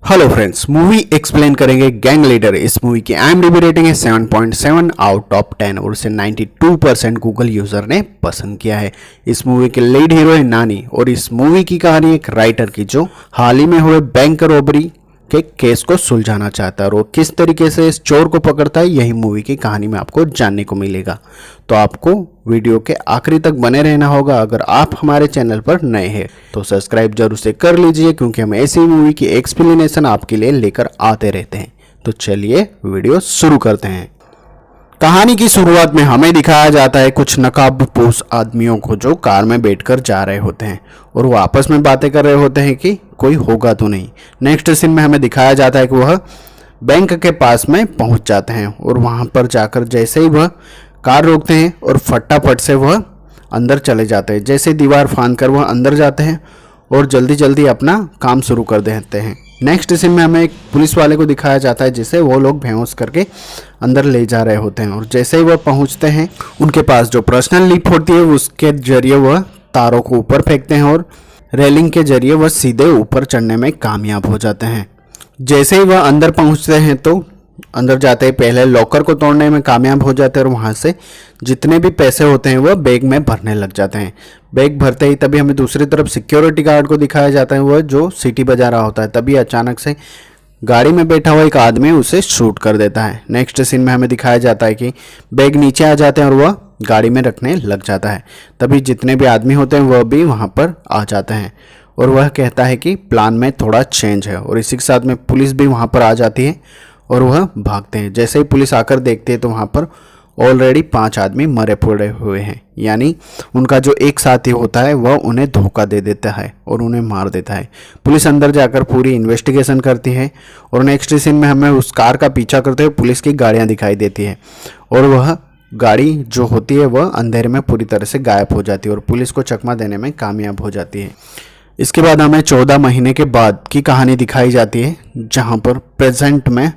Hello friends, movie explain करेंगे gang leader. इस movie की IMDb रेटिंग है 7.7 आउट ऑफ 10 और इसे 92% गूगल यूजर ने पसंद किया है। इस मूवी के लीड हीरो है नानी और इस मूवी की कहानी एक राइटर की जो हाल ही में हुए बैंक रॉबरी के केस को सुलझाना चाहता है और वो किस तरीके से इस चोर को पकड़ता है, यही मूवी की कहानी में आपको जानने को मिलेगा। तो आपको वीडियो के आखिरी तक बने रहना होगा। अगर आप हमारे चैनल पर नए हैं तो सब्सक्राइब जरूर से कर लीजिए, क्योंकि हम ऐसी मूवी की एक्सप्लेनेशन आपके लिए लेकर आते रहते हैं। तो चलिए वीडियो शुरू करते हैं। कहानी की शुरुआत में हमें दिखाया जाता है कुछ नकाबपोश आदमियों को जो कार में बैठकर जा रहे होते हैं और वो आपस में बातें कर रहे होते हैं कि कोई होगा तो नहीं। नेक्स्ट सीन में हमें दिखाया जाता है कि वह बैंक के पास में पहुंच जाते हैं और वहां पर जाकर जैसे ही वह कार रोकते हैं और फटाफट से वह अंदर चले जाते हैं। जैसे दीवार फांद कर वह अंदर जाते हैं और जल्दी जल्दी अपना काम शुरू कर देते हैं। नेक्स्ट सीन में हमें एक पुलिस वाले को दिखाया जाता है जिसे वो लोग बेहोश करके अंदर ले जा रहे होते हैं और जैसे ही वह पहुंचते हैं उनके पास जो पर्सनल लिफ्ट होती है उसके जरिए वह तारों को ऊपर फेंकते हैं और रेलिंग के जरिए वह सीधे ऊपर चढ़ने में कामयाब हो जाते हैं। जैसे ही वह अंदर पहुंचते हैं तो अंदर जाते ही पहले लॉकर को तोड़ने में कामयाब हो जाते हैं और वहां से जितने भी पैसे होते हैं वह बैग में भरने लग जाते हैं। बैग भरते ही तभी हमें दूसरी तरफ सिक्योरिटी गार्ड को दिखाया जाता है, वह जो सीटी बजा रहा होता है। तभी अचानक से गाड़ी में बैठा हुआ एक आदमी उसे शूट कर देता है। नेक्स्ट सीन में हमें दिखाया जाता है कि बैग नीचे आ जाते हैं और वह गाड़ी में रखने लग जाता है। तभी जितने भी आदमी होते हैं वह भी वहाँ पर आ जाते हैं और वह कहता है कि प्लान में थोड़ा चेंज है और इसी के साथ में पुलिस भी वहाँ पर आ जाती है और वह भागते हैं। जैसे ही पुलिस आकर देखती है तो वहाँ पर ऑलरेडी 5 आदमी मरे पड़े हुए हैं, यानी उनका जो एक साथी होता है वह उन्हें धोखा दे देता है और उन्हें मार देता है। पुलिस अंदर जाकर पूरी इन्वेस्टिगेशन करती है और नेक्स्ट सीन में हमें उस कार का पीछा करते हुए पुलिस की गाड़ियाँ दिखाई देती है और वह गाड़ी जो होती है वह अंधेरे में पूरी तरह से गायब हो जाती है और पुलिस को चकमा देने में कामयाब हो जाती है। इसके बाद हमें 14 महीने के बाद की कहानी दिखाई जाती है, जहां पर प्रेजेंट में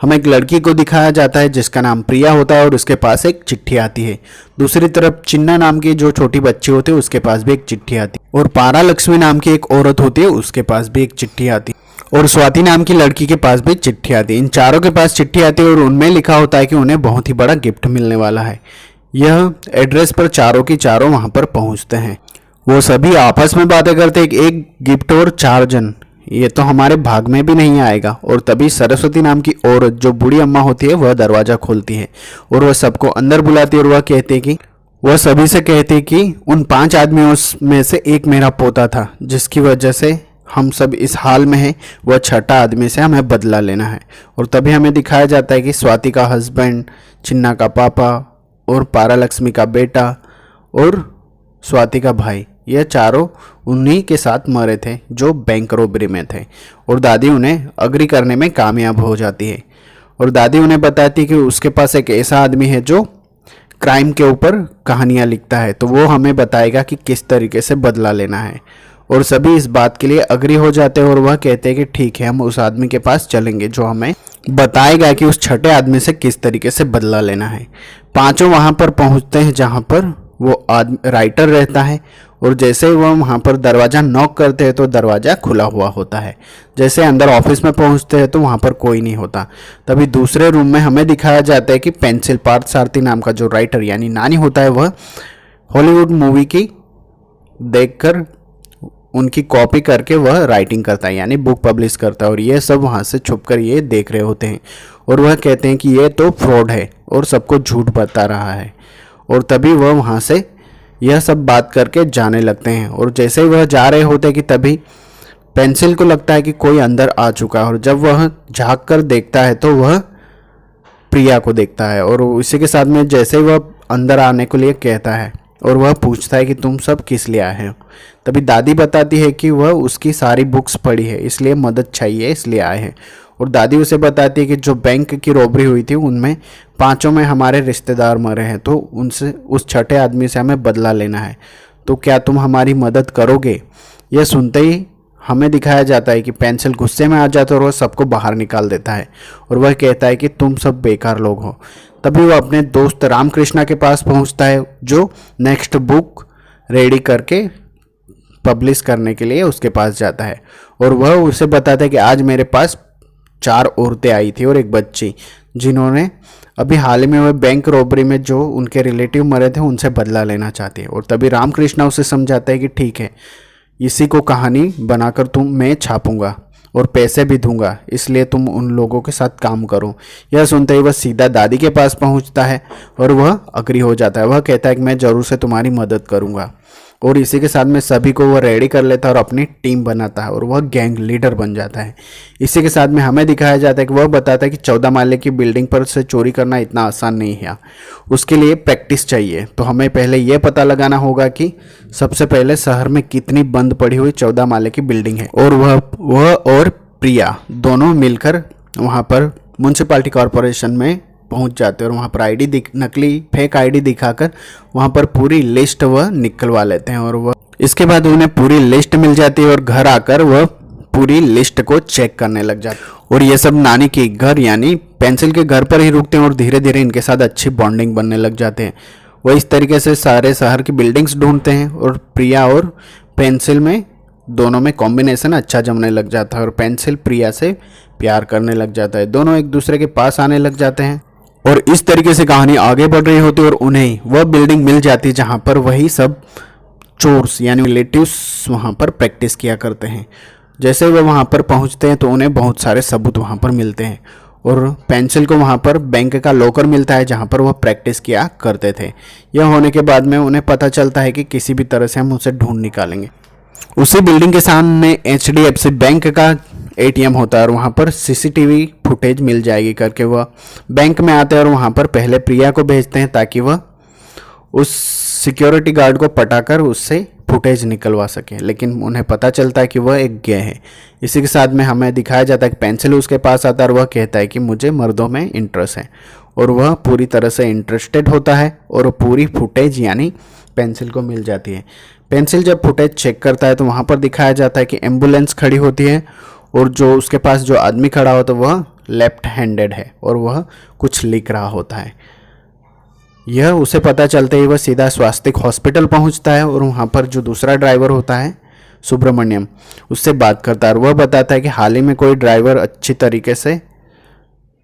हमें एक लड़की को दिखाया जाता है जिसका नाम प्रिया होता है और उसके पास एक चिट्ठी आती है। दूसरी तरफ चिन्ना नाम की जो छोटी बच्ची होती है उसके पास भी एक चिट्ठी आती है और पारा लक्ष्मी नाम की एक औरत होती है उसके पास भी एक चिट्ठी आती है और स्वाति नाम की लड़की के पास भी चिट्ठी आती है। इन चारों के पास चिट्ठी आती है और उनमें लिखा होता है कि उन्हें बहुत ही बड़ा गिफ्ट मिलने वाला है। यह एड्रेस पर चारों की चारों वहां पर पहुंचते हैं। वो सभी आपस में बातें करते हैं, एक गिफ्ट और 4 जन, ये तो हमारे भाग में भी नहीं आएगा। और तभी सरस्वती नाम की औरत जो बूढ़ी अम्मा होती है वह दरवाजा खोलती है और वह सबको अंदर बुलाती है और वह सभी से कहती है कि उन 5 आदमियों में से एक मेरा पोता था जिसकी वजह से हम सब इस हाल में हैं, वह छठा आदमी से हमें बदला लेना है। और तभी हमें दिखाया जाता है कि स्वाति का हस्बैंड, चिन्ना का पापा और पारा लक्ष्मी का बेटा और स्वाति का भाई, यह चारों उन्हीं के साथ मरे थे जो बैंक रॉबरी में थे और दादी उन्हें अग्री करने में कामयाब हो जाती है। और दादी उन्हें बताती है कि उसके पास एक ऐसा आदमी है जो क्राइम के ऊपर कहानियाँ लिखता है, तो वो हमें बताएगा कि किस तरीके से बदला लेना है। और सभी इस बात के लिए अग्री हो जाते हैं और वह कहते हैं कि ठीक है, हम उस आदमी के पास चलेंगे जो हमें बताएगा कि उस छठे आदमी से किस तरीके से बदला लेना है। पांचों वहां पर पहुंचते हैं जहां पर वो राइटर रहता है और जैसे ही वह वहाँ पर दरवाज़ा नॉक करते हैं तो दरवाज़ा खुला हुआ होता है। जैसे अंदर ऑफिस में पहुँचते हैं तो वहाँ पर कोई नहीं होता। तभी दूसरे रूम में हमें दिखाया जाता है कि पेंसिल पार्थसारथी नाम का जो राइटर यानी नानी होता है वह हॉलीवुड मूवी की देखकर उनकी कॉपी करके वह राइटिंग करता है, यानी बुक पब्लिश करता है और ये सब वहाँ से छुप कर ये देख रहे होते हैं और वह कहते हैं कि ये तो फ्रॉड है और सबको झूठ बता रहा है। और तभी वह वहाँ से यह सब बात करके जाने लगते हैं और जैसे ही वह जा रहे होते हैं कि तभी पेंसिल को लगता है कि कोई अंदर आ चुका है और जब वह झाँक कर देखता है तो वह प्रिया को देखता है और इसी के साथ में जैसे ही वह अंदर आने के लिए कहता है और वह पूछता है कि तुम सब किस लिए आए हो। तभी दादी बताती है कि वह उसकी सारी बुक्स पढ़ी है इसलिए मदद चाहिए इसलिए आए हैं। और दादी उसे बताती है कि जो बैंक की रॉबरी हुई थी उनमें 5 में हमारे रिश्तेदार मरे हैं, तो उनसे उस छठे आदमी से हमें बदला लेना है, तो क्या तुम हमारी मदद करोगे। यह सुनते ही हमें दिखाया जाता है कि पेंसिल गुस्से में आ जाता है और वह सबको बाहर निकाल देता है और वह कहता है कि तुम सब बेकार लोग हो। तभी वह अपने दोस्त रामकृष्णा के पास पहुंचता है जो नेक्स्ट बुक रेडी करके पब्लिश करने के लिए उसके पास जाता है और वह उसे बताता है कि आज मेरे पास 4 औरतें आई थी और एक बच्ची, जिन्होंने अभी हाल ही में वह बैंक रॉबरी में जो उनके रिलेटिव मरे थे उनसे बदला लेना चाहती है। और तभी रामकृष्णा उसे समझाता है कि ठीक है, इसी को कहानी बनाकर मैं छापूंगा और पैसे भी दूंगा, इसलिए तुम उन लोगों के साथ काम करो। यह सुनते ही वह सीधा दादी के पास पहुंचता है और वह अग्री हो जाता है। वह कहता है कि मैं ज़रूर से तुम्हारी मदद करूंगा। और इसी के साथ में सभी को वह रेडी कर लेता है और अपनी टीम बनाता है और वह गैंग लीडर बन जाता है। इसी के साथ में हमें दिखाया जाता है कि वह बताता है कि 14 माले की बिल्डिंग पर से चोरी करना इतना आसान नहीं है, उसके लिए प्रैक्टिस चाहिए। तो हमें पहले यह पता लगाना होगा कि सबसे पहले शहर में कितनी बंद पड़ी हुई 14 माले की बिल्डिंग है। और वह और प्रिया दोनों मिलकर वहाँ पर म्यूनसिपालिटी कॉरपोरेशन में पहुंच जाते हैं और वहाँ पर नकली फेक आईडी दिखाकर वहाँ पर पूरी लिस्ट वह निकलवा लेते हैं। और वह इसके बाद उन्हें पूरी लिस्ट मिल जाती है और घर आकर वह पूरी लिस्ट को चेक करने लग जाते हैं। और ये सब नानी के घर यानी पेंसिल के घर पर ही रुकते हैं और धीरे धीरे इनके साथ अच्छी बॉन्डिंग बनने लग जाते हैं। वह इस तरीके से सारे शहर की बिल्डिंग्स ढूंढते हैं और प्रिया और पेंसिल में दोनों में कॉम्बिनेशन अच्छा जमने लग जाता है और पेंसिल प्रिया से प्यार करने लग जाता है। दोनों एक दूसरे के पास आने लग जाते हैं और इस तरीके से कहानी आगे बढ़ रही होती है और उन्हें वह बिल्डिंग मिल जाती है जहाँ पर वही सब चोर्स यानी रिलेटिव्स वहाँ पर प्रैक्टिस किया करते हैं। जैसे वह वहाँ पर पहुँचते हैं तो उन्हें बहुत सारे सबूत वहाँ पर मिलते हैं और पेंसिल को वहाँ पर बैंक का लॉकर मिलता है जहाँ पर वह प्रैक्टिस किया करते थे। यह होने के बाद में उन्हें पता चलता है कि किसी भी तरह से हम उसे ढूंढ निकालेंगे। उसी बिल्डिंग के सामने HDFC बैंक का ATM होता है और वहाँ पर CCTV फुटेज मिल जाएगी करके वह बैंक में आते हैं और वहाँ पर पहले प्रिया को भेजते हैं ताकि वह उस सिक्योरिटी गार्ड को पटाकर उससे फुटेज निकलवा सके, लेकिन उन्हें पता चलता है कि वह एक गे है। इसी के साथ में हमें दिखाया जाता है कि पेंसिल उसके पास आता है और वह कहता है कि मुझे मर्दों में इंटरेस्ट है और वह पूरी तरह से इंटरेस्टेड होता है और पूरी फुटेज यानी पेंसिल को मिल जाती है। पेंसिल जब फुटेज चेक करता है तो वहाँ पर दिखाया जाता है कि एम्बुलेंस खड़ी होती है और जो उसके पास जो आदमी खड़ा होता है वह लेफ्ट हैंडेड है और वह कुछ लिख रहा होता है। यह उसे पता चलते ही वह सीधा स्वास्तिक हॉस्पिटल पहुंचता है और वहाँ पर जो दूसरा ड्राइवर होता है सुब्रमण्यम उससे बात करता है और वह बताता है कि हाल ही में कोई ड्राइवर अच्छी तरीके से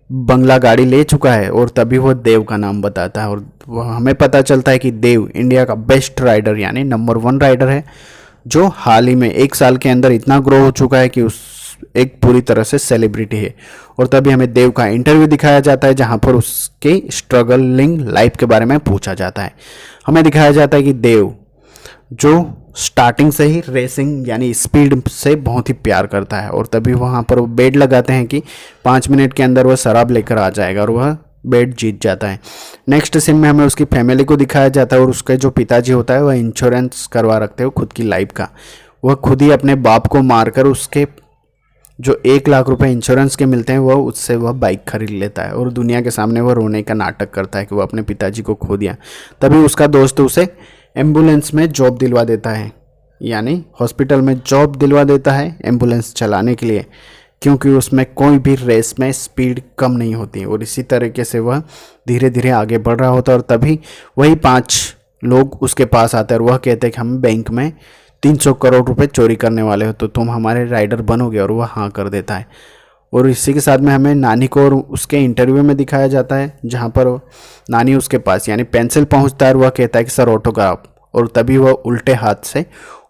बंगला गाड़ी ले चुका है और तभी वह देव का नाम बताता है और वह हमें पता चलता है कि देव इंडिया का बेस्ट राइडर यानी नंबर 1 राइडर है, जो हाल ही में 1 साल के अंदर इतना ग्रो हो चुका है कि उस एक पूरी तरह से सेलिब्रिटी है। और तभी हमें देव का इंटरव्यू दिखाया जाता है जहां पर उसके स्ट्रगलिंग लाइफ के बारे में पूछा जाता है। हमें दिखाया जाता है कि देव जो स्टार्टिंग से ही रेसिंग यानी स्पीड से बहुत ही प्यार करता है और तभी वहाँ पर वो बेड लगाते हैं कि 5 मिनट के अंदर वह शराब लेकर आ जाएगा और वह बेड जीत जाता है। नेक्स्ट सीन में हमें उसकी फैमिली को दिखाया जाता है और उसके जो पिताजी होता है वह इंश्योरेंस करवा रखते हो खुद की लाइफ का। वह खुद ही अपने बाप को मारकर उसके जो 1 लाख रुपए इंश्योरेंस के मिलते हैं उससे वह बाइक खरीद लेता है और दुनिया के सामने वह रोने का नाटक करता है कि वह अपने पिताजी को खो दिया। तभी उसका दोस्त उसे एम्बुलेंस में जॉब दिलवा देता है यानी हॉस्पिटल में जॉब दिलवा देता है एम्बुलेंस चलाने के लिए, क्योंकि उसमें कोई भी रेस में स्पीड कम नहीं होती। और इसी तरीके से वह धीरे धीरे आगे बढ़ रहा होता है और तभी वही 5 लोग उसके पास आते हैं और वह कहते हैं कि हम बैंक में 300 करोड़ रुपए चोरी करने वाले हो तो तुम हमारे राइडर बनोगे, और वह हाँ कर देता है। और इसी के साथ में हमें नानी को और उसके इंटरव्यू में दिखाया जाता है जहाँ पर नानी उसके पास यानी पेंसिल पहुँचता है और वह कहता है कि सर ऑटोग्राफ, और तभी वह उल्टे हाथ से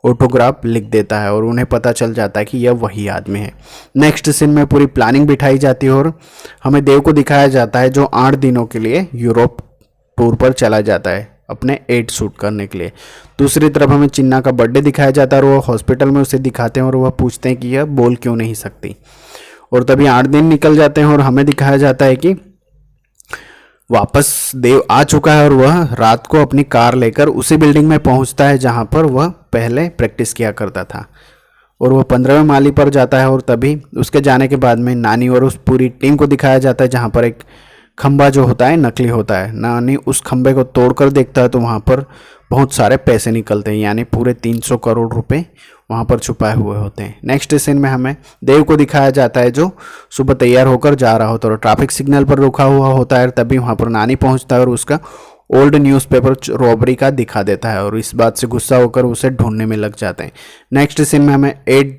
ऑटोग्राफ लिख देता है और उन्हें पता चल जाता है कि यह वही आदमी है। नेक्स्ट सीन में पूरी प्लानिंग बिठाई जाती है और हमें देव को दिखाया जाता है जो 8 दिनों के लिए यूरोप टूर पर चला जाता है अपने एड शूट करने के लिए। दूसरी तरफ हमें चिन्ना का बर्थडे दिखाया जाता है और वो हॉस्पिटल में उसे दिखाते हैं और वह पूछते हैं कि यह बोल क्यों नहीं सकती। और तभी 8 दिन निकल जाते हैं और हमें दिखाया जाता है कि वापस देव आ चुका है और वह रात को अपनी कार लेकर उसी बिल्डिंग में पहुंचता है जहां पर वह पहले प्रैक्टिस किया करता था और वह 15वें माली पर जाता है। और तभी उसके जाने के बाद में नानी और उस पूरी टीम को दिखाया जाता है जहां पर एक खंबा जो होता है नकली होता है। नानी उस खंबे को तोड़कर देखता है तो वहाँ पर बहुत सारे पैसे निकलते हैं यानी पूरे 300 करोड़ रुपए वहाँ पर छुपाए हुए होते हैं। नेक्स्ट सीन में हमें देव को दिखाया जाता है जो सुबह तैयार होकर जा रहा होता है और ट्रैफिक सिग्नल पर रुका हुआ होता है। तभी वहाँ पर नानी पहुँचता है और उसका ओल्ड न्यूज़पेपर रॉबरी का दिखा देता है और इस बात से गुस्सा होकर उसे ढूंढने में लग जाते हैं। नेक्स्ट सीन में हमें 8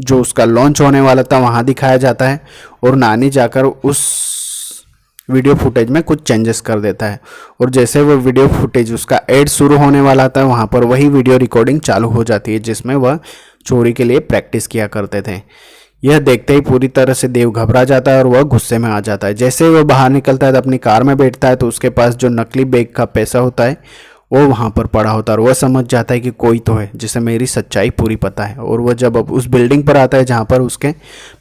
जो उसका लॉन्च होने वाला था वहाँ दिखाया जाता है, और नानी जाकर उस वीडियो फुटेज में कुछ चेंजेस कर देता है, और जैसे वो वीडियो फुटेज उसका एड शुरू होने वाला था वहाँ पर वही वीडियो रिकॉर्डिंग चालू हो जाती है जिसमें वह चोरी के लिए प्रैक्टिस किया करते थे। यह देखते ही पूरी तरह से देव घबरा जाता है और वह गुस्से में आ जाता है। जैसे ही वह बाहर निकलता है तो अपनी कार में बैठता है तो उसके पास जो नकली बैग का पैसा होता है वो वहाँ पर पड़ा होता है, और वह समझ जाता है कि कोई तो है जिसे मेरी सच्चाई पूरी पता है। और वह जब अब उस बिल्डिंग पर आता है जहाँ पर उसके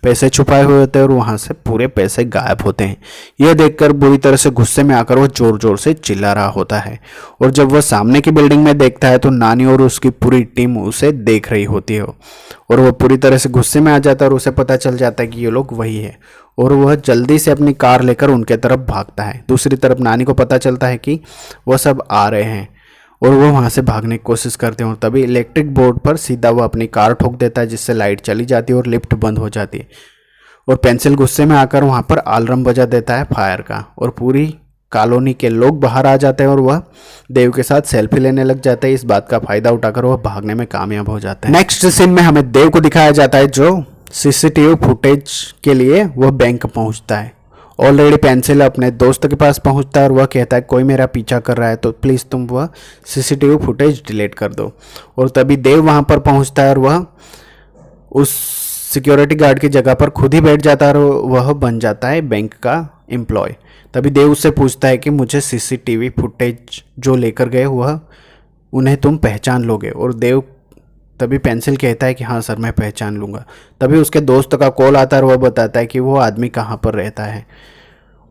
पैसे छुपाए हुए होते हैं और वहाँ से पूरे पैसे गायब होते हैं। यह देखकर बुरी तरह से गुस्से में आकर वह जोर जोर से चिल्ला रहा होता है, और जब वह सामने की बिल्डिंग में देखता है तो नानी और उसकी पूरी टीम उसे देख रही होती है, और वह पूरी तरह से गुस्से में आ जाता है और उसे पता चल जाता है कि ये लोग वही है, और वह जल्दी से अपनी कार लेकर उनके तरफ भागता है। दूसरी तरफ नानी को पता चलता है कि वह सब आ रहे हैं और वो वहाँ से भागने की कोशिश करते हैं, और तभी इलेक्ट्रिक बोर्ड पर सीधा वो अपनी कार ठोक देता है जिससे लाइट चली जाती है और लिफ्ट बंद हो जाती है। और पेंसिल गुस्से में आकर वहाँ पर अलार्म बजा देता है फायर का, और पूरी कॉलोनी के लोग बाहर आ जाते हैं और वह देव के साथ सेल्फी लेने लग जाते हैं। इस बात का फायदा उठाकर वह भागने में कामयाब हो जाता है। नेक्स्ट सीन में हमें देव को दिखाया जाता है जो सीसीटीवी फुटेज के लिए वह बैंक पहुंचता है। ऑलरेडी पेंसिल अपने दोस्त के पास पहुंचता है और वह कहता है कोई मेरा पीछा कर रहा है तो प्लीज़ तुम वह सीसीटीवी फुटेज डिलीट कर दो। और तभी देव वहां पर पहुंचता है और वह उस सिक्योरिटी गार्ड की जगह पर खुद ही बैठ जाता है और वह बन जाता है बैंक का एम्प्लॉय। तभी देव उससे पूछता है कि मुझे सीसीटीवी फुटेज जो लेकर गए वह उन्हें तुम पहचान लोगे। और देव तभी पेंसिल कहता है कि हाँ सर मैं पहचान लूँगा। तभी उसके दोस्त का कॉल आता है और वह बताता है कि वो आदमी कहाँ पर रहता है,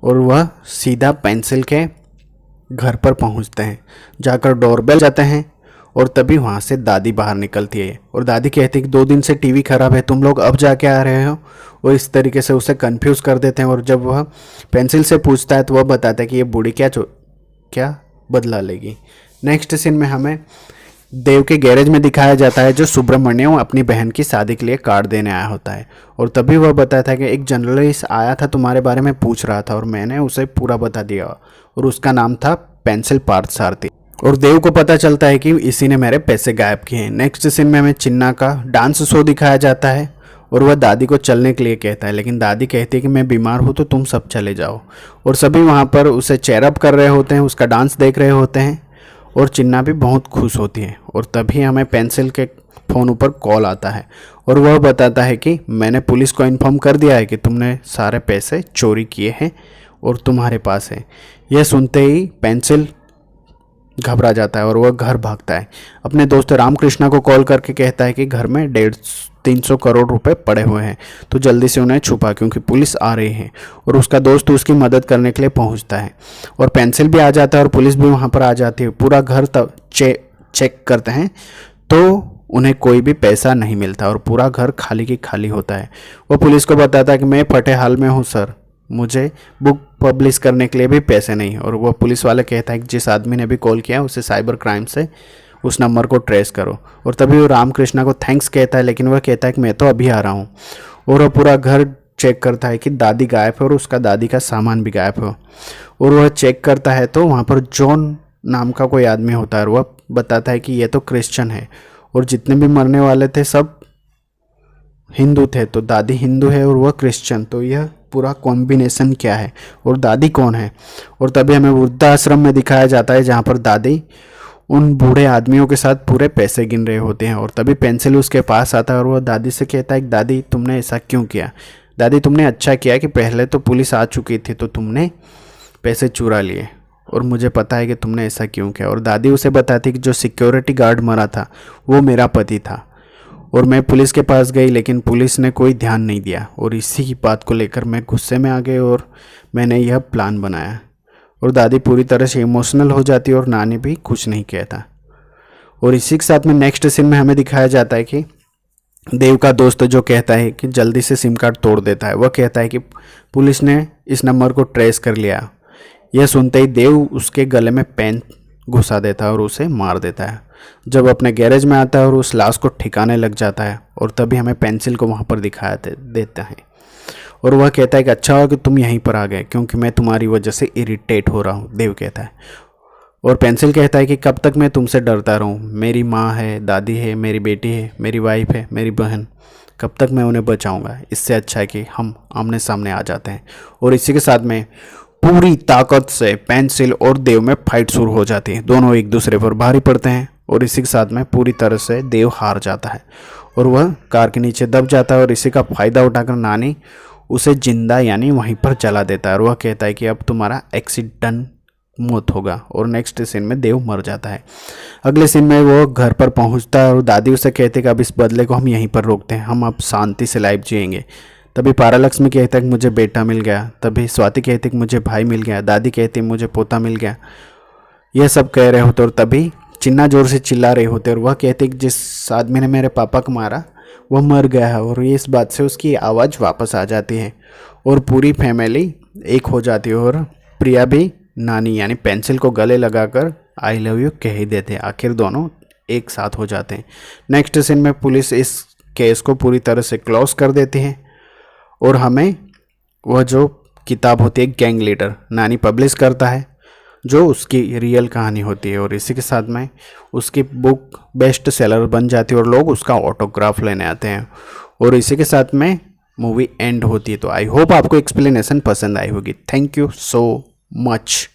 और वह सीधा पेंसिल के घर पर पहुँचते हैं। जाकर डोरबेल जाते हैं और तभी वहाँ से दादी बाहर निकलती है और दादी कहती है कि 2 दिन से टीवी ख़राब है, तुम लोग अब जाके आ रहे हो। और इस तरीके से उसे कंफ्यूज कर देते हैं। और जब वह पेंसिल से पूछता है तो वह बताता है कि ये बूढ़ी क्या बदला लेगी। नेक्स्ट सीन में हमें देव के गैरेज में दिखाया जाता है जो सुब्रमण्यम अपनी बहन की शादी के लिए कार्ड देने आया होता है। और तभी वह बताता है कि एक जर्नलिस्ट आया था तुम्हारे बारे में पूछ रहा था और मैंने उसे पूरा बता दिया, और उसका नाम था पेंसिल पार्थसारथी। और देव को पता चलता है कि इसी ने मेरे पैसे गायब किए हैं। नेक्स्ट सीन में हमें चिन्ना का डांस शो दिखाया जाता है और वह दादी को चलने के लिए कहता है, लेकिन दादी कहती है कि मैं बीमार हूँ तो तुम सब चले जाओ। और सभी वहाँ पर उसे चेयरअप कर रहे होते हैं, उसका डांस देख रहे होते हैं, और चिन्ना भी बहुत खुश होती है। और तभी हमें पेंसिल के फ़ोन ऊपर कॉल आता है और वह बताता है कि मैंने पुलिस को इन्फॉर्म कर दिया है कि तुमने सारे पैसे चोरी किए हैं और तुम्हारे पास है। यह सुनते ही पेंसिल घबरा जाता है और वह घर भागता है। अपने दोस्त रामकृष्णा को कॉल करके कहता है कि घर में 350 करोड़ रुपए पड़े हुए हैं तो जल्दी से उन्हें छुपा क्योंकि पुलिस आ रही है। और उसका दोस्त उसकी मदद करने के लिए पहुंचता है और पेंसिल भी आ जाता है और पुलिस भी वहां पर आ जाती है। पूरा घर तब चेक करते हैं तो उन्हें कोई भी पैसा नहीं मिलता और पूरा घर खाली की खाली होता है। वो पुलिस को बताता है कि मैं फटे हाल में हूँ सर, मुझे बुक पब्लिश करने के लिए भी पैसे नहीं। और वो पुलिस वाला कहता है कि जिस आदमी ने भी कॉल किया उसे साइबर क्राइम से उस नंबर को ट्रेस करो। और तभी वो रामकृष्णा को थैंक्स कहता है, लेकिन वह कहता है कि मैं तो अभी आ रहा हूँ। और वह पूरा घर चेक करता है कि दादी गायब है और उसका दादी का सामान भी गायब है। और वह चेक करता है तो वहाँ पर जॉन नाम का कोई आदमी होता है और वह बताता है कि ये तो क्रिश्चियन है और जितने भी मरने वाले थे सब हिंदू थे, तो दादी हिंदू है और वह क्रिश्चियन, तो यह पूरा कॉम्बिनेशन क्या है और दादी कौन है। और तभी हमें वृद्धाश्रम में दिखाया जाता है जहाँ पर दादी उन बूढ़े आदमियों के साथ पूरे पैसे गिन रहे होते हैं। और तभी पेंसिल उसके पास आता है और वह दादी से कहता है कि दादी तुमने ऐसा क्यों किया। दादी तुमने अच्छा किया कि पहले तो पुलिस आ चुकी थी तो तुमने पैसे चुरा लिए और मुझे पता है कि तुमने ऐसा क्यों किया। और दादी उसे बताती कि जो सिक्योरिटी गार्ड मरा था वो मेरा पति था और मैं पुलिस के पास गई लेकिन पुलिस ने कोई ध्यान नहीं दिया और इसी की बात को लेकर मैं गुस्से में आ गई और मैंने यह प्लान बनाया। और दादी पूरी तरह से इमोशनल हो जाती है और नानी भी कुछ नहीं कहता। और इसी के साथ में नेक्स्ट सीन में हमें दिखाया जाता है कि देव का दोस्त जो कहता है कि जल्दी से सिम कार्ड तोड़ देता है, वह कहता है कि पुलिस ने इस नंबर को ट्रेस कर लिया। यह सुनते ही देव उसके गले में पेन घुसा देता है और उसे मार देता है। जब अपने गैरेज में आता है और उस लाश को ठिकाने लग जाता है और तभी हमें पेंसिल को वहाँ पर दिखाया देता है और वह कहता है कि अच्छा हुआ कि तुम यहीं पर आ गए क्योंकि मैं तुम्हारी वजह से इरिटेट हो रहा हूँ, देव कहता है। और पेंसिल कहता है कि कब तक मैं तुमसे डरता रहूँ, मेरी माँ है, दादी है, मेरी बेटी है, मेरी वाइफ है, मेरी बहन, कब तक मैं उन्हें बचाऊंगा, इससे अच्छा है कि हम आमने सामने आ जाते हैं। और इसी के साथ में पूरी ताकत से पेंसिल और देव में फाइट शुरू हो जाती है। दोनों एक दूसरे पर भारी पड़ते हैं और इसी के साथ में पूरी तरह से देव हार जाता है और वह कार के नीचे दब जाता है। और इसी का फ़ायदा उठाकर नानी उसे जिंदा यानी वहीं पर जला देता है और वह कहता है कि अब तुम्हारा एक्सीडेंट मौत होगा। और नेक्स्ट सीन में देव मर जाता है। अगले सीन में वो घर पर पहुंचता है और दादी उसे कहते हैं कि अब इस बदले को हम यहीं पर रोकते हैं, हम अब शांति से लाइफ जिएंगे। तभी पारालक्ष्मी कहता है कि मुझे बेटा मिल गया। तभी स्वाति कहती है कि मुझे भाई मिल गया। दादी कहती है मुझे पोता मिल गया। यह सब कह रहे होते और तभी चिन्ना जोर से चिल्ला रहे होते और वह कहते कि जिस आदमी ने मेरे पापा को मारा वह मर गया है। और ये इस बात से उसकी आवाज़ वापस आ जाती है और पूरी फैमिली एक हो जाती है। और प्रिया भी नानी यानी पेंसिल को गले लगाकर आई लव यू कह ही देते हैं। आखिर दोनों एक साथ हो जाते हैं। नेक्स्ट सीन में पुलिस इस केस को पूरी तरह से क्लोज कर देती है और हमें वह जो किताब होती है गैंग लीडर नानी पब्लिश करता है जो उसकी रियल कहानी होती है। और इसी के साथ में उसकी बुक बेस्ट सेलर बन जाती है और लोग उसका ऑटोग्राफ लेने आते हैं। और इसी के साथ में मूवी एंड होती है। तो आई होप आपको एक्सप्लेनेशन पसंद आई होगी। Thank you so much.